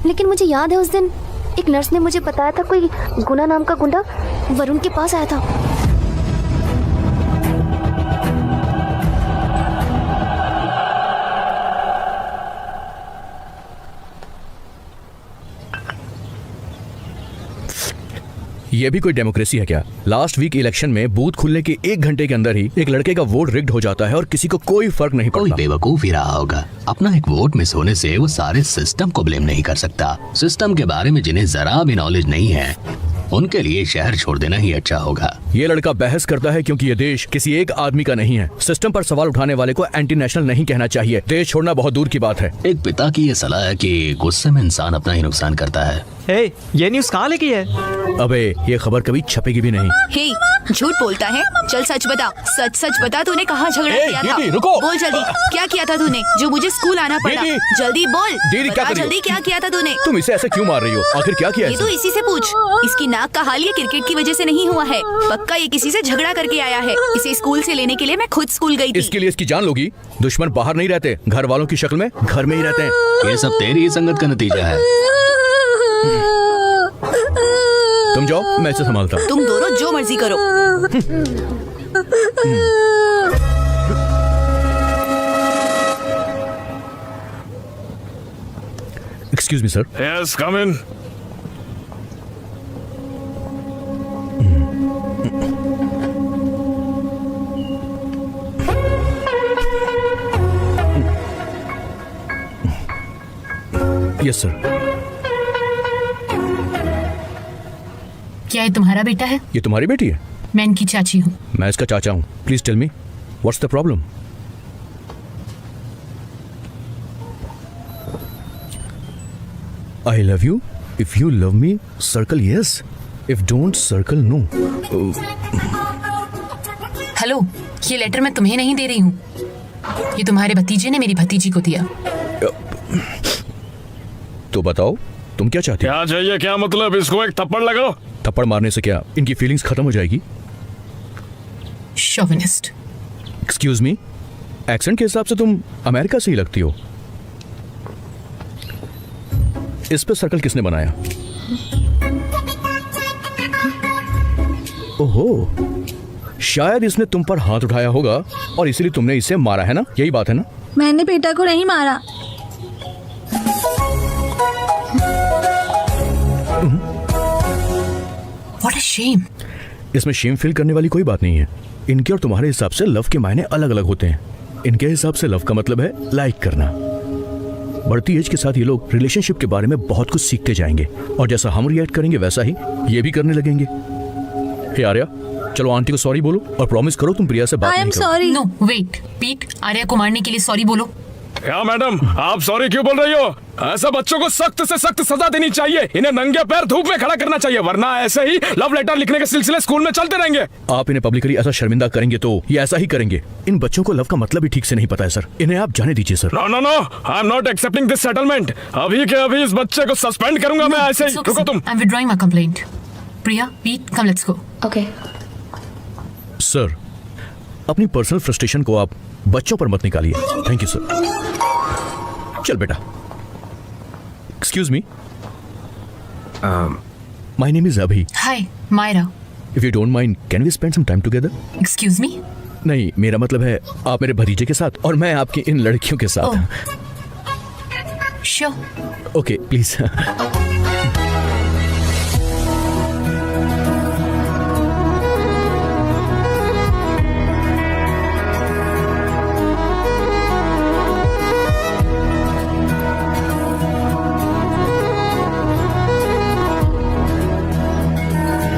लेकिन मुझे याद है उस दिन एक नर्स ने मुझे बताया था कोई गुना नाम का गुंडा वरुण के पास आया था। ये भी कोई डेमोक्रेसी है क्या? लास्ट वीक इलेक्शन में बूथ खुलने के 1 घंटे के अंदर ही एक लड़के का वोट रिग्ड हो जाता है और किसी को कोई फर्क नहीं पड़ता। कोई बेवकूफ ही रहा होगा। अपना एक वोट मिस होने से वो सारे सिस्टम को ब्लेम नहीं कर सकता। सिस्टम के बारे में जिन्हें जरा भी नॉलेज नहीं है उनके लिए शहर छोड़ देना ही अच्छा होगा। ये लड़का बहस करता है क्योंकि ये देश किसी एक आदमी का नहीं है। सिस्टम पर सवाल उठाने वाले को एंटी नेशनल नहीं कहना चाहिए। देश छोड़ना बहुत दूर की बात है। एक पिता की ये सलाह है कि गुस्से में इंसान अपना ही नुकसान करता है। हे, ये न्यूज़ कहाँ लेके है? अबे ये खबर कभी छपेगी भी नहीं। हे, झूठ बोलता है। चल सच बता, सच सच बता, तूने कहाँ झगड़ा किया था? दीदी, रुको। बोल जल्दी, क्या किया था तूने जो मुझे स्कूल आना पड़ा? दीदी। जल्दी बोल। दीदी, क्या बता कर रही हो? जल्दी, क्या किया था तूने? तुम इसे ऐसे क्यों मार रही हो? आखिर क्या किया ये तो इसे? इसी से पूछ। इसकी नाक का हाल ये क्रिकेट की वजह से नहीं हुआ है। पक्का ये किसी से झगड़ा करके आया है। इसे स्कूल से लेने के लिए मैं खुद स्कूल गई थी। इसके लिए इसकी जान लोगी? दुश्मन बाहर नहीं रहते, घर वालों की शक्ल में घर में ही रहते हैं। ये सब तेरी ही संगत का नतीजा है। तुम जाओ, मैं इसे संभालता हूँ। तुम दोनों जो मर्जी करो। Excuse me sir. Yes, come in. Yes sir. क्या ये तुम्हारा बेटा है? ये तुम्हारी बेटी है? मैं इनकी चाची हूँ। मैं इसका चाचा हूँ। Please tell me what's the problem? I love you. If you love me, circle yes. If don't, circle no. Hello, ये लेटर मैं तुम्हें नहीं दे रही हूँ। ये तुम्हारे भतीजे ने मेरी भतीजी को दिया। तो बताओ तुम क्या चाहती हो? क्या चाहिए? क्या मतलब? इसको एक थप्पड़ लगाओ। थप्पड़ मारने से क्या इनकी फीलिंग्स खत्म हो जाएगी? शोविनिस्ट। एक्सक्यूज मी, एक्सेंट के हिसाब से तुम अमेरिका से ही लगती हो। इस पे सर्कल किसने बनाया? ओहो, शायद इसने तुम पर हाथ उठाया होगा और इसीलिए तुमने इसे मारा है ना? यही बात है ना? मैंने बेटा को नहीं मारा। What a shame. इसमें शेम फील करने वाली कोई बात नहीं है। इनके और तुम्हारे हिसाब से लव के मायने अलग अलग होते हैं। इनके हिसाब से लव का मतलब है लाइक करना। बढ़ती एज के साथ ये लोग रिलेशनशिप के बारे में बहुत कुछ सीखते जाएंगे और जैसा हम रिएक्ट करेंगे वैसा ही ये भी करने लगेंगे। हे आर्या, चलो आंटी को सॉरी बोलो और प्रॉमिस करो तुम प्रिया से बात आई एम नहीं करोगे। सॉरी। No, wait. पीट, आर्या को मारने के लिए सॉरी बोलो। क्या मैडम, आप सॉरी क्यों बोल रही हो? ऐसा बच्चों को सख्त से सख्त सजा देनी चाहिए। इन्हें नंगे पैर धूप में खड़ा करना चाहिए, वरना ऐसे ही लव लेटर लिखने के सिलसिले स्कूल में चलते रहेंगे। आप इन्हें पब्लिकली ऐसा शर्मिंदा करेंगे तो ये ऐसा ही करेंगे। इन बच्चों को लव का मतलब भी ठीक से नहीं पता है सर। इन्हें आप जाने दीजिए sir. No no no, I am not accepting this settlement. अभी के अभी इस बच्चे को सस्पेंड करूंगा मैं ऐसे ही। It's okay, रुको sir. तुम। I'm withdrawing my complaint. Priya, Pete, come let's go. Okay. Sir, अपनी पर्सनल फ्रस्ट्रेशन को आप बच्चों पर मत निकालिए। Thank you sir. चल बेटा। Excuse me, my name is Abhi. Hi, Myra. If you don't mind can we spend some time together? Excuse me? नहीं, मेरा मतलब है आप मेरे भतीजे के साथ और मैं आपकी इन लड़कियों के साथ। Sure. Okay please.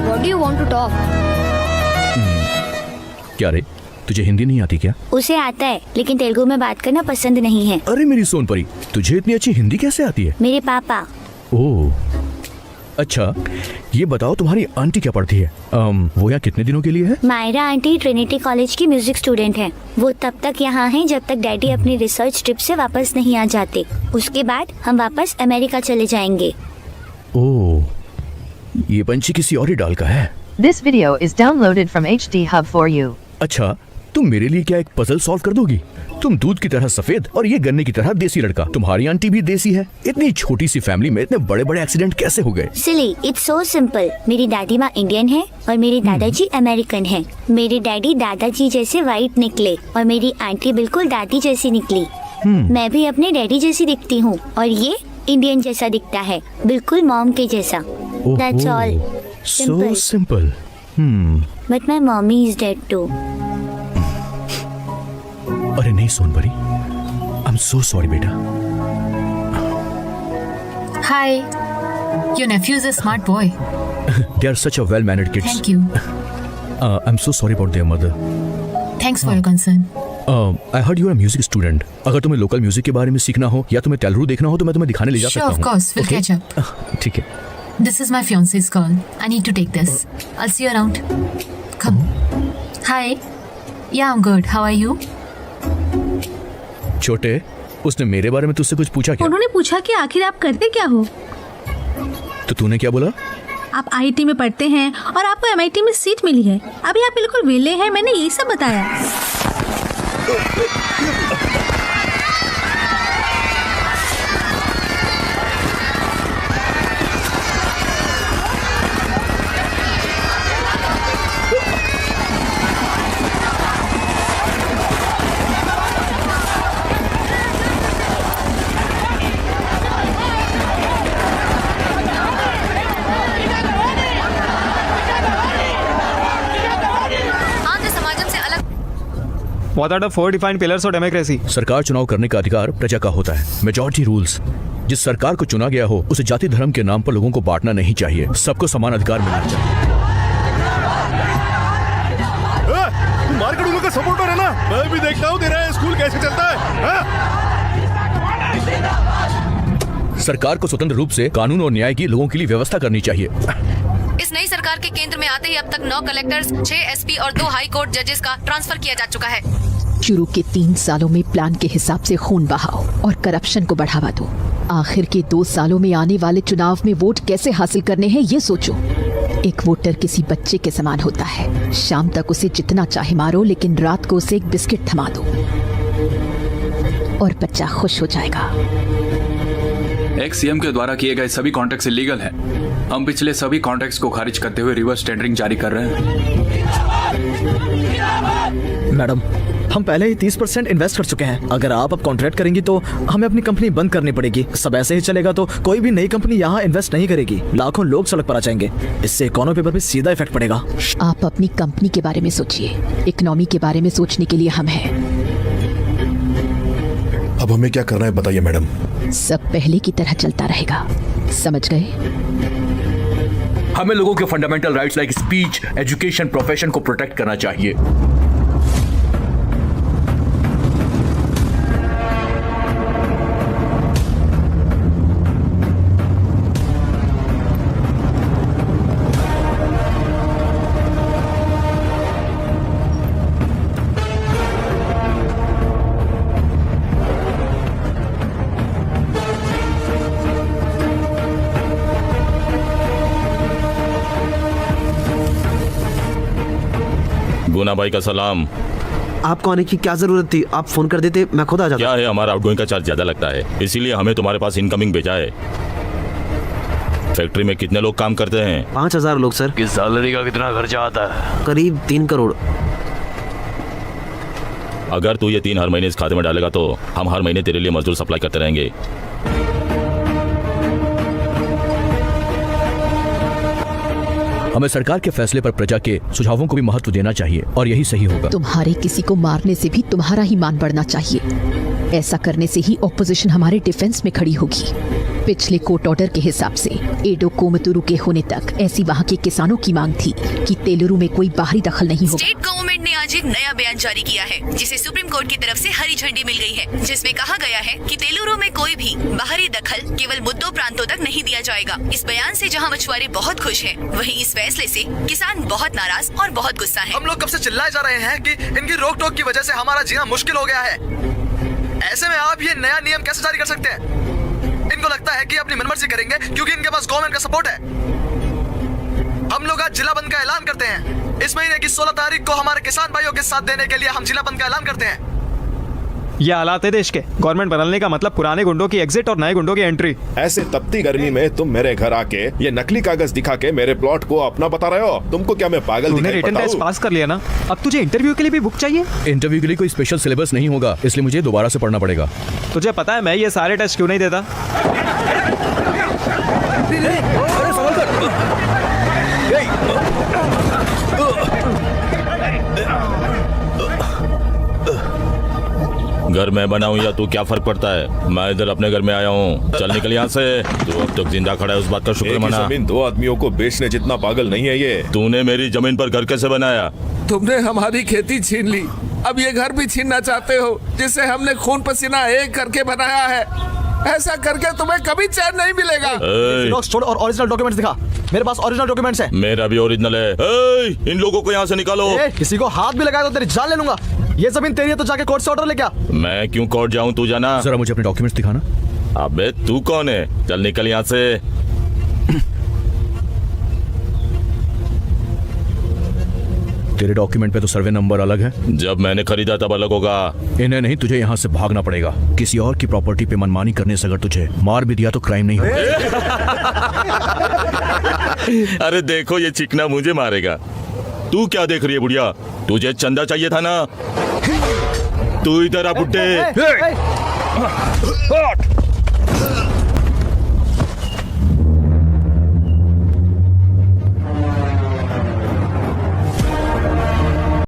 What do you want to talk? क्या रे, तुझे हिंदी नहीं आती क्या? उसे आता है लेकिन तेलुगु में बात करना पसंद नहीं है। अरे मेरी सोनपरी, तुझे इतनी अच्छी हिंदी कैसे आती है? मेरे पापा। ओह अच्छा, ये बताओ तुम्हारी आंटी क्या पढ़ती है? वो यहाँ कितने दिनों के लिए है? मायरा आंटी ट्रिनिटी कॉलेज की म्यूजिक स्टूडेंट है। वो तब तक यहाँ हैं जब तक डैडी अपनी रिसर्च ट्रिप से वापस नहीं आ जाते। उसके बाद हम वापस अमेरिका चले जाएंगे। ओह, ये पंछी किसी और ही डाल का है। This video is downloaded from HD Hub for you. अच्छा, तुम मेरे लिए क्या एक पजल सॉल्व कर दोगी? तुम दूध की तरह सफेद और ये गन्ने की तरह देसी लड़का। तुम्हारी आंटी भी देसी है। इतनी छोटी सी फैमिली में इतने बड़े बड़े एक्सीडेंट कैसे हो गए? सिली, इट्स सो सिंपल। मेरी दादी माँ इंडियन है और मेरे दादाजी अमेरिकन हैं। मेरे डैडी दादाजी जैसे वाइट निकले और मेरी आंटी बिल्कुल दादी जैसी निकली। मैं भी अपने डैडी जैसी दिखती हूँ और ये इंडियन जैसा दिखता है, बिल्कुल मॉम के जैसा। That's all. So simple. But my mommy is dead too. अरे नहीं सोनपरी, I'm so sorry बेटा। Hi. Your nephew is a smart boy. They are such a well-mannered kids. Thank you. I'm so sorry about their mother. Thanks for your concern. I heard you are a music student. अगर तुम्हें local music के बारे में सीखना हो या तुम्हें तेलुगु देखना हो तो मैं तुम्हें दिखाने ले जा Sure, सकता हूँ। of course. We'll Okay? catch up. ठीक है। This is my fiance's call. I need to take this. I'll see you around. Come. Hi. Yeah, I'm good. How are you? छोटे, उसने मेरे बारे में तुझसे कुछ पूछा क्या? उन्होंने पूछा कि आखिर आप करते क्या हो। तो तूने क्या बोला? आप आईटी में पढ़ते हैं और आपको एमआईटी में सीट मिली है। अभी आप बिल्कुल वेले हैं, मैंने यही सब बताया। What are the 4 defined pillars of democracy? सरकार चुनाव करने का अधिकार प्रजा का होता है। Majority rules. जिस सरकार को चुना गया हो उसे जाति धर्म के नाम पर लोगों को बांटना नहीं चाहिए। सबको समान अधिकार मिलना चाहिए। मार्केट उन लोग का सपोर्टर है ना, मैं भी देखता हूँ तेरा स्कूल कैसे चलता है। सरकार को स्वतंत्र रूप से कानून और न्याय की लोगों के लिए व्यवस्था करनी चाहिए। इस नई सरकार के केंद्र में आते ही अब तक 9 कलेक्टर्स, 6 एसपी और 2 हाई कोर्ट जजेस का ट्रांसफर किया जा चुका है। शुरू के 3 सालों में प्लान के हिसाब से खून बहाओ और करप्शन को बढ़ावा दो। आखिर के 2 सालों में आने वाले चुनाव में वोट कैसे हासिल करने हैं ये सोचो। एक वोटर किसी बच्चे के समान होता है। शाम तक उसे जितना चाहे मारो, लेकिन रात को उसे एक बिस्किट थमा दो और बच्चा खुश हो जाएगा। एक्स सीएम के द्वारा किए गए सभी कॉन्ट्रैक्ट्स इलीगल हैं। हम पिछले सभी कॉन्ट्रैक्ट्स को खारिज करते हुए रिवर्स टेंडरिंग जारी कर रहे हैं। मैडम, हम पहले ही 30% इन्वेस्ट कर चुके हैं। अगर आप अब कॉन्ट्रैक्ट करेंगी तो हमें अपनी कंपनी बंद करनी पड़ेगी। सब ऐसे ही चलेगा तो कोई भी नई कंपनी यहाँ इन्वेस्ट नहीं करेगी। लाखों लोग सड़क पर आ जाएंगे। इससे इकोनॉमी पर भी सीधा इफेक्ट पड़ेगा। आप अपनी कंपनी के बारे में सोचिए, इकोनॉमी के बारे में सोचने के लिए हम हैं। अब हमें क्या करना है बताइए मैडम। सब पहले की तरह चलता रहेगा, समझ गए? हमें लोगों के fundamental rights like speech, education, profession को प्रोटेक्ट करना चाहिए। गुना भाई का सलाम। आपको आने की क्या जरूरत थी? आप फोन कर देते, मैं खुद आ जाता। क्या है, हमारा आउटगोइंग का चार्ज ज्यादा लगता है, इसीलिए हमें तुम्हारे पास इनकमिंग भेजा है। फैक्ट्री में कितने लोग काम करते हैं? 5000 लोग सर। किस सैलरी का कितना खर्चा आता है? करीब 3 करोड़। अगर तू ये 3 हर महीने इस खाते में डालेगा तो हम हर महीने तेरे लिए मजदूर सप्लाई करते रहेंगे। हमें सरकार के फैसले पर प्रजा के सुझावों को भी महत्व देना चाहिए और यही सही होगा। तुम्हारे किसी को मारने से भी तुम्हारा ही मान बढ़ना चाहिए। ऐसा करने से ही ऑपोजिशन हमारे डिफेंस में खड़ी होगी। पिछले कोर्ट ऑर्डर के हिसाब से एडो कोमतुरु के होने तक ऐसी वहाँ के किसानों की मांग थी कि तेलुरु में कोई बाहरी दखल नहीं होगा। स्टेट गवर्नमेंट ने आज एक नया बयान जारी किया है जिसे सुप्रीम कोर्ट की तरफ से हरी झंडी मिल गई है, जिसमें कहा गया है कि तेलुरु में कोई भी बाहरी दखल केवल मुद्दों प्रांतों तक नहीं दिया जाएगा। इस बयान से जहां मछुआरे बहुत खुश हैं, वहीं इस फैसले से किसान बहुत नाराज और बहुत गुस्सा है। हम लोग कब से चिल्लाए जा रहे हैं कि इनकी रोक टोक की वजह से हमारा जीना मुश्किल हो गया है। ऐसे में आप ये नया नियम कैसे जारी कर सकते हैं? इनको लगता है कि अपनी मनमर्जी करेंगे क्योंकि इनके पास गवर्नमेंट का सपोर्ट है। हम लोग आज जिला बंद का ऐलान करते हैं। इस महीने की 16 तारीख को हमारे किसान भाइयों के साथ देने के लिए हम जिला बंद का ऐलान करते हैं। ये हालात है देश के। गवर्नमेंट बदलने का मतलब पुराने गुंडों की एग्जिट और नए गुंडों की एंट्री। ऐसे तपती गर्मी में तुम मेरे घर आके ये नकली कागज दिखा के मेरे प्लॉट को अपना बता रहे हो? तुमको क्या मैं पागल तूने दिखाई रिटन पड़ता टेस्ट हूँ? पास कर लिया ना, अब तुझे इंटरव्यू के लिए भी बुक चाहिए? इंटरव्यू के लिए कोई स्पेशल सिलेबस नहीं होगा, इसलिए मुझे दोबारा से पढ़ना पड़ेगा। तुझे पता है मैं ये सारे टेस्ट क्यों नहीं देता? घर में बनाऊं या तू, क्या फर्क पड़ता है? मैं इधर अपने घर में आया हूँ। चल निकल यहाँ से। तू अब तक जिंदा खड़ा है, उस बात का शुक्र एक ही मना। जमीन दो आदमियों को बेचने जितना पागल नहीं है ये। तूने मेरी जमीन पर घर कैसे बनाया? तुमने हमारी खेती छीन ली, अब ये घर भी छीनना चाहते हो जिसे हमने खून पसीना एक करके बनाया है। ऐसा करके तुम्हें कभी चैन नहीं मिलेगा। छोड़ और ओरिजिनल डॉक्यूमेंट्स दिखा। मेरे पास ओरिजिनल डॉक्यूमेंट्स हैं। मेरा भी ओरिजिनल है। इन लोगों को यहाँ से निकालो। किसी को हाथ भी लगाया तो तेरी जान ले लूंगा। ये जमीन तेरी है तो जाके कोर्ट से ऑर्डर लेके आ। मैं क्यों कोर्ट जाऊँ, तू जाना। जरा मुझे अपने डॉक्यूमेंट्स दिखाना। अबे तू कौन है? चल निकल यहाँ से। तेरे डॉक्यूमेंट पे तो सर्वे नंबर अलग है। जब मैंने खरीदा तब अलग होगा। इन्हें नहीं, तुझे यहाँ से भागना पड़ेगा। किसी और की प्रॉपर्टी पे मनमानी करने से अगर तुझे मार भी दिया तो क्राइम नहीं होगा। अरे देखो ये चिकना मुझे मारेगा। तू क्या देख रही है बुढ़िया? तुझे चंदा चाहिए था ना? तू इधर आ बुड्ढे।